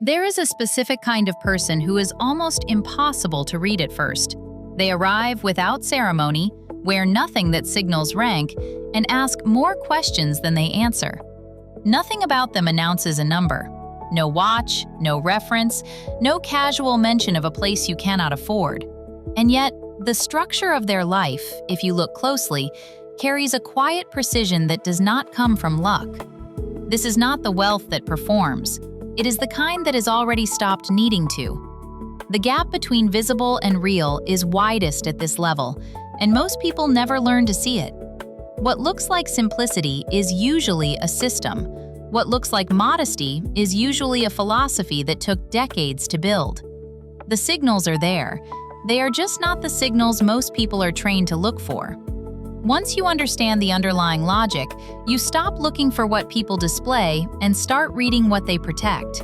There is a specific kind of person who is almost impossible to read at first. They arrive without ceremony, wear nothing that signals rank, and ask more questions than they answer. Nothing about them announces a number. No watch, no reference, no casual mention of a place you cannot afford. And yet, the structure of their life, if you look closely, carries a quiet precision that does not come from luck. This is not the wealth that performs. It is the kind that has already stopped needing to. The gap between visible and real is widest at this level, and most people never learn to see it. What looks like simplicity is usually a system. What looks like modesty is usually a philosophy that took decades to build. The signals are there. They are just not the signals most people are trained to look for. Once you understand the underlying logic, you stop looking for what people display and start reading what they protect.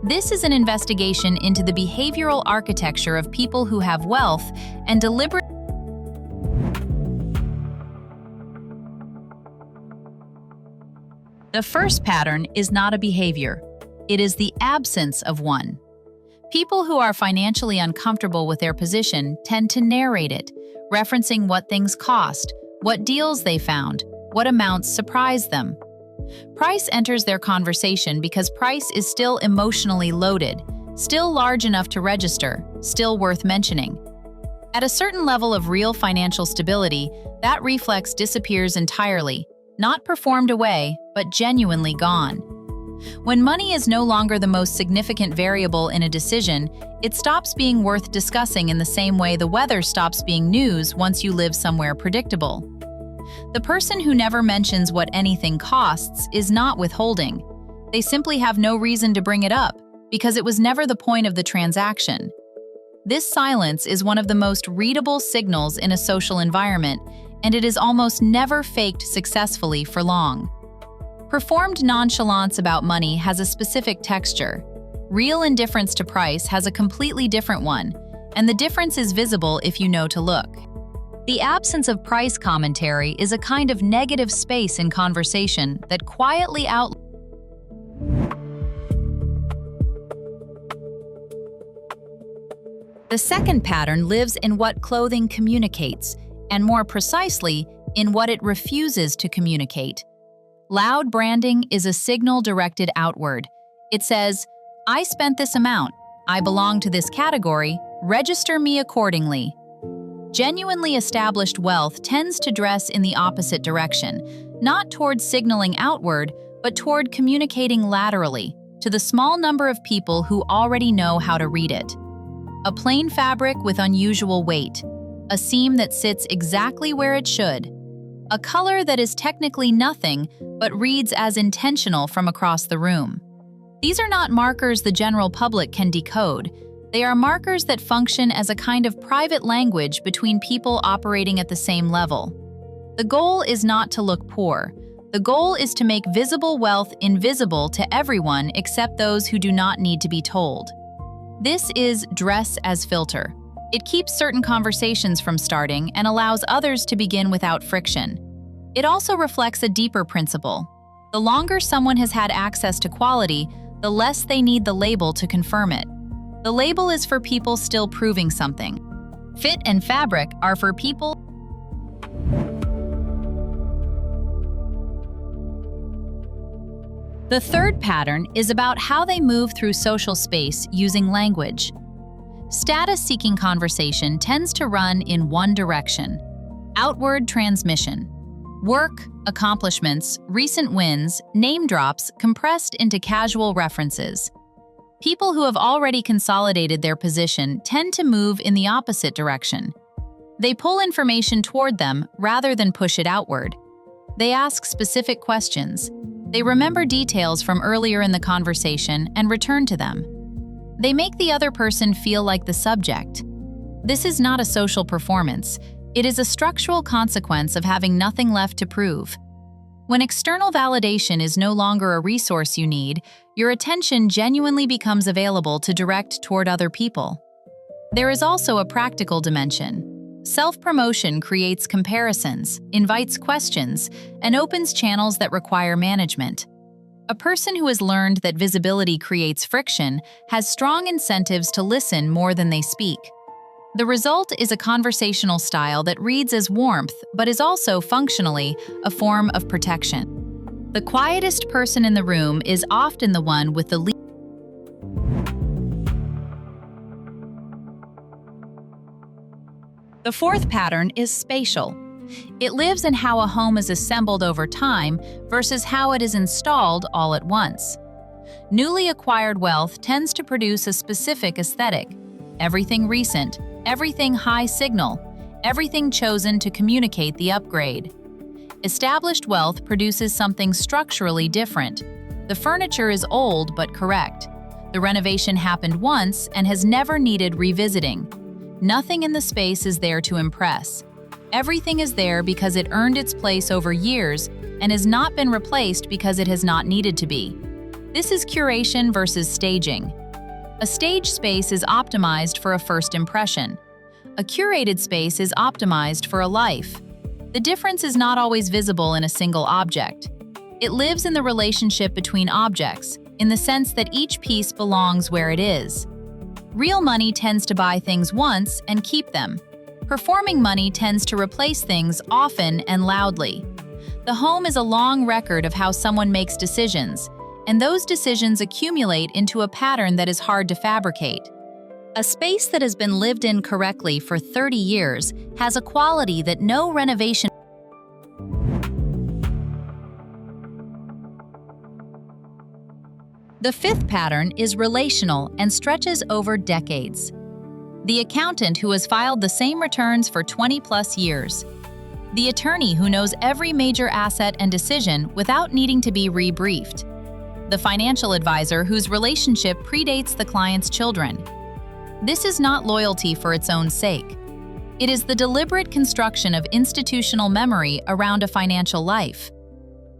This is an investigation into the behavioral architecture of people who have wealth and deliberate. The first pattern is not a behavior. It is the absence of one. People who are financially uncomfortable with their position tend to narrate it, referencing what things cost, what deals they found, what amounts surprised them. Price enters their conversation because price is still emotionally loaded, still large enough to register, still worth mentioning. At a certain level of real financial stability, that reflex disappears entirely, not performed away, but genuinely gone. When money is no longer the most significant variable in a decision, it stops being worth discussing in the same way the weather stops being news once you live somewhere predictable. The person who never mentions what anything costs is not withholding. They simply have no reason to bring it up, because it was never the point of the transaction. This silence is one of the most readable signals in a social environment, and it is almost never faked successfully for long. Performed nonchalance about money has a specific texture. Real indifference to price has a completely different one, and the difference is visible if you know to look. The absence of price commentary is a kind of negative space in conversation that quietly out. The second pattern lives in what clothing communicates, and more precisely, in what it refuses to communicate. Loud branding is a signal directed outward. It says, "I spent this amount, I belong to this category, register me accordingly." Genuinely established wealth tends to dress in the opposite direction, not toward signaling outward, but toward communicating laterally, to the small number of people who already know how to read it. A plain fabric with unusual weight, a seam that sits exactly where it should, a color that is technically nothing but reads as intentional from across the room. These are not markers the general public can decode. They are markers that function as a kind of private language between people operating at the same level. The goal is not to look poor. The goal is to make visible wealth invisible to everyone except those who do not need to be told. This is dress as filter. It keeps certain conversations from starting and allows others to begin without friction. It also reflects a deeper principle. The longer someone has had access to quality, the less they need the label to confirm it. The label is for people still proving something. Fit and fabric are for people. The third pattern is about how they move through social space using language. Status-seeking conversation tends to run in one direction: outward transmission. Work, accomplishments, recent wins, name drops compressed into casual references. People who have already consolidated their position tend to move in the opposite direction. They pull information toward them rather than push it outward. They ask specific questions. They remember details from earlier in the conversation and return to them. They make the other person feel like the subject. This is not a social performance. It is a structural consequence of having nothing left to prove. When external validation is no longer a resource you need, your attention genuinely becomes available to direct toward other people. There is also a practical dimension. Self-promotion creates comparisons, invites questions, and opens channels that require management. A person who has learned that visibility creates friction has strong incentives to listen more than they speak. The result is a conversational style that reads as warmth but is also functionally a form of protection. The quietest person in the room is often the one with the least. The fourth pattern is spatial. It lives in how a home is assembled over time versus how it is installed all at once. Newly acquired wealth tends to produce a specific aesthetic: everything recent, everything high signal, everything chosen to communicate the upgrade. Established wealth produces something structurally different. The furniture is old but correct. The renovation happened once and has never needed revisiting. Nothing in the space is there to impress. Everything is there because it earned its place over years and has not been replaced because it has not needed to be. This is curation versus staging. A stage space is optimized for a first impression. A curated space is optimized for a life. The difference is not always visible in a single object. It lives in the relationship between objects, in the sense that each piece belongs where it is. Real money tends to buy things once and keep them. Performing money tends to replace things often and loudly. The home is a long record of how someone makes decisions, and those decisions accumulate into a pattern that is hard to fabricate. A space that has been lived in correctly for 30 years has a quality that no renovation. The fifth pattern is relational and stretches over decades. The accountant who has filed the same returns for 20+ years. The attorney who knows every major asset and decision without needing to be rebriefed. The financial advisor whose relationship predates the client's children. This is not loyalty for its own sake. It is the deliberate construction of institutional memory around a financial life.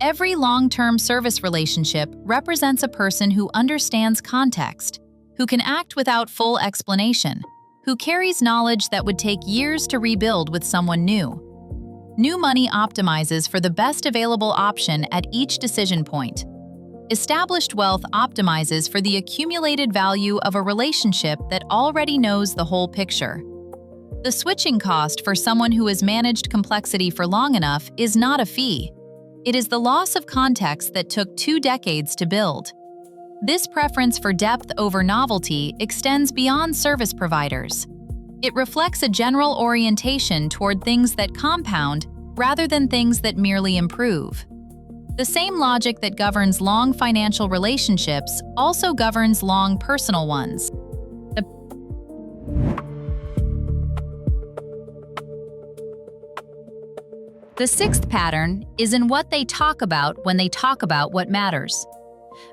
Every long-term service relationship represents a person who understands context, who can act without full explanation, who carries knowledge that would take years to rebuild with someone new. New money optimizes for the best available option at each decision point. Established wealth optimizes for the accumulated value of a relationship that already knows the whole picture. The switching cost for someone who has managed complexity for long enough is not a fee. It is the loss of context that took 2 decades to build. This preference for depth over novelty extends beyond service providers. It reflects a general orientation toward things that compound rather than things that merely improve. The same logic that governs long financial relationships also governs long personal ones. The sixth pattern is in what they talk about when they talk about what matters.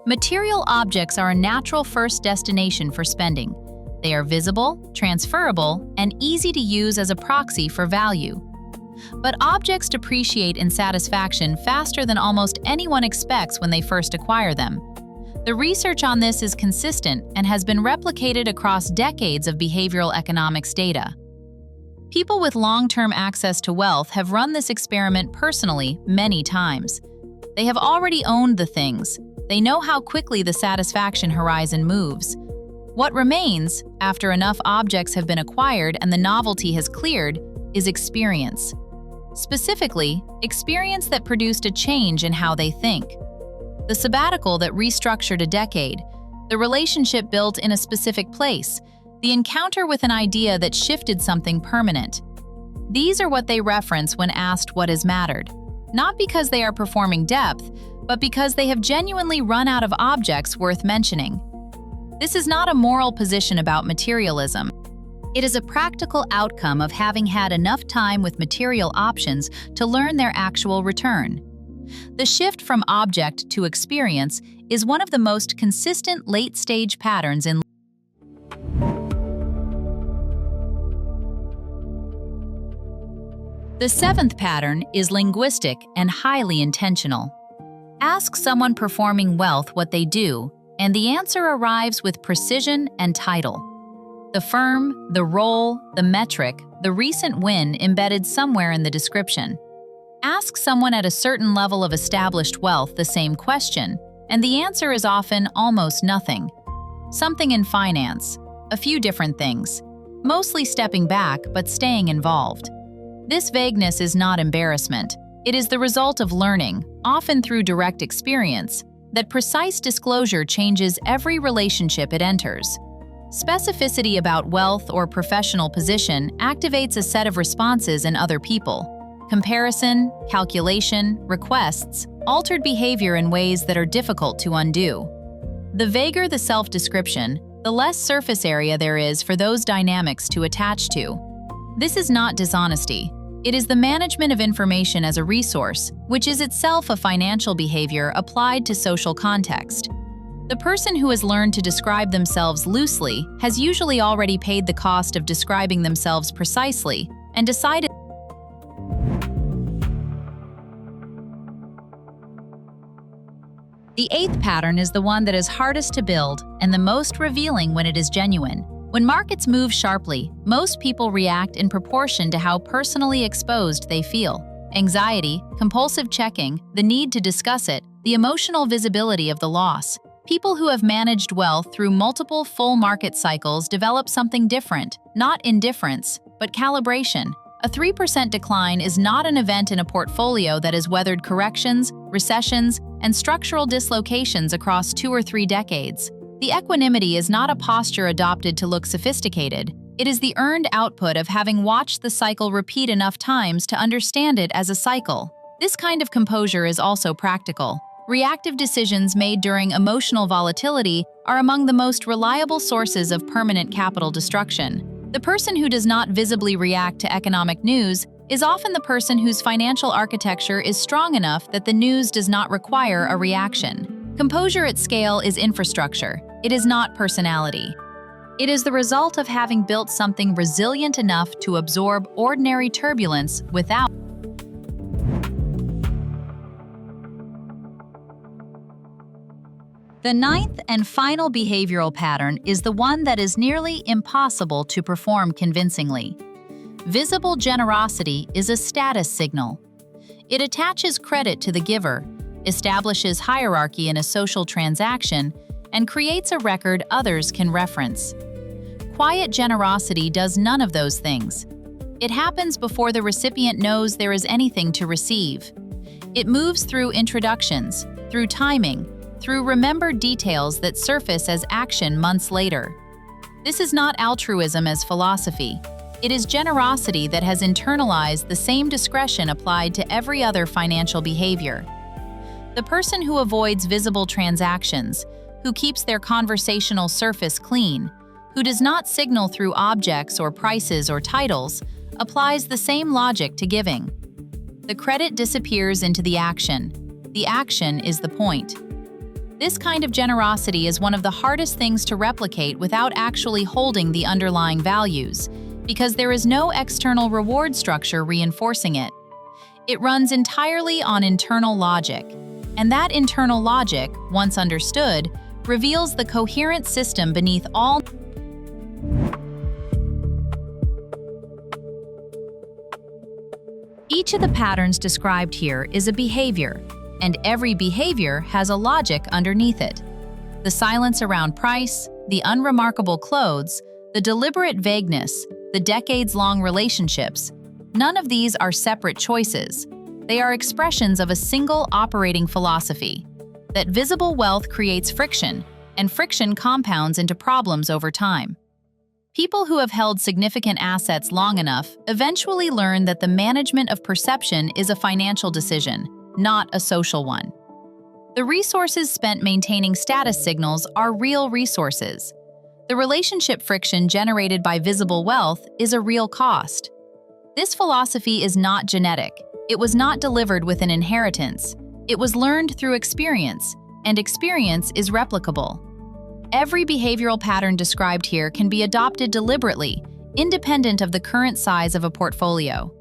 Material objects are a natural first destination for spending. They are visible, transferable, and easy to use as a proxy for value. But objects depreciate in satisfaction faster than almost anyone expects when they first acquire them. The research on this is consistent and has been replicated across decades of behavioral economics data. People with long-term access to wealth have run this experiment personally many times. They have already owned the things. They know how quickly the satisfaction horizon moves. What remains, after enough objects have been acquired and the novelty has cleared, is experience. Specifically, experience that produced a change in how they think. The sabbatical that restructured a decade, the relationship built in a specific place, the encounter with an idea that shifted something permanent. These are what they reference when asked what has mattered, not because they are performing depth, but because they have genuinely run out of objects worth mentioning. This is not a moral position about materialism. It is a practical outcome of having had enough time with material options to learn their actual return. The shift from object to experience is one of the most consistent late-stage patterns in. The seventh pattern is linguistic and highly intentional. Ask someone performing wealth what they do, and the answer arrives with precision and title. The firm, the role, the metric, the recent win embedded somewhere in the description. Ask someone at a certain level of established wealth the same question, And the answer is often almost nothing. Something in finance, a few different things, mostly stepping back but staying involved. This vagueness is not embarrassment. It is the result of learning, often through direct experience, that precise disclosure changes every relationship it enters. Specificity about wealth or professional position activates a set of responses in other people. Comparison, calculation, requests, altered behavior in ways that are difficult to undo. The vaguer the self-description, the less surface area there is for those dynamics to attach to. This is not dishonesty. It is the management of information as a resource, which is itself a financial behavior applied to social context. The person who has learned to describe themselves loosely has usually already paid the cost of describing themselves precisely and decided. The eighth pattern is the one that is hardest to build and the most revealing when it is genuine. When markets move sharply, most people react in proportion to how personally exposed they feel. Anxiety, compulsive checking, the need to discuss it, the emotional visibility of the loss. People who have managed wealth through multiple full market cycles develop something different, not indifference, but calibration. A 3% decline is not an event in a portfolio that has weathered corrections, recessions, and structural dislocations across 2 or 3 decades. The equanimity is not a posture adopted to look sophisticated. It is the earned output of having watched the cycle repeat enough times to understand it as a cycle. This kind of composure is also practical. Reactive decisions made during emotional volatility are among the most reliable sources of permanent capital destruction. The person who does not visibly react to economic news is often the person whose financial architecture is strong enough that the news does not require a reaction. Composure at scale is infrastructure. It is not personality. It is the result of having built something resilient enough to absorb ordinary turbulence without. The ninth and final behavioral pattern is the one that is nearly impossible to perform convincingly. Visible generosity is a status signal. It attaches credit to the giver, establishes hierarchy in a social transaction, and creates a record others can reference. Quiet generosity does none of those things. It happens before the recipient knows there is anything to receive. It moves through introductions, through timing, through remembered details that surface as action months later. This is not altruism as philosophy. It is generosity that has internalized the same discretion applied to every other financial behavior. The person who avoids visible transactions, who keeps their conversational surface clean, who does not signal through objects or prices or titles, applies the same logic to giving. The credit disappears into the action. The action is the point. This kind of generosity is one of the hardest things to replicate without actually holding the underlying values, because there is no external reward structure reinforcing it. It runs entirely on internal logic, and that internal logic, once understood, reveals the coherent system beneath all. Each of the patterns described here is a behavior, and every behavior has a logic underneath it. The silence around price, the unremarkable clothes, the deliberate vagueness, the decades-long relationships, none of these are separate choices. They are expressions of a single operating philosophy, that visible wealth creates friction, and friction compounds into problems over time. People who have held significant assets long enough eventually learn that the management of perception is a financial decision, not a social one. The resources spent maintaining status signals are real resources. The relationship friction generated by visible wealth is a real cost. This philosophy is not genetic. It was not delivered with an inheritance. It was learned through experience, and experience is replicable. Every behavioral pattern described here can be adopted deliberately, independent of the current size of a portfolio.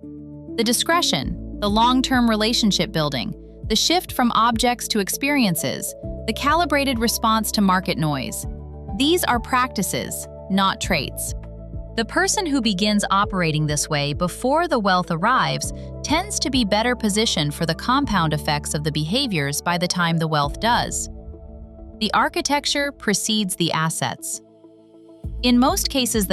The discretion, the long-term relationship building, the shift from objects to experiences, the calibrated response to market noise. These are practices, not traits. The person who begins operating this way before the wealth arrives tends to be better positioned for the compound effects of the behaviors by the time the wealth does. The architecture precedes the assets. In most cases,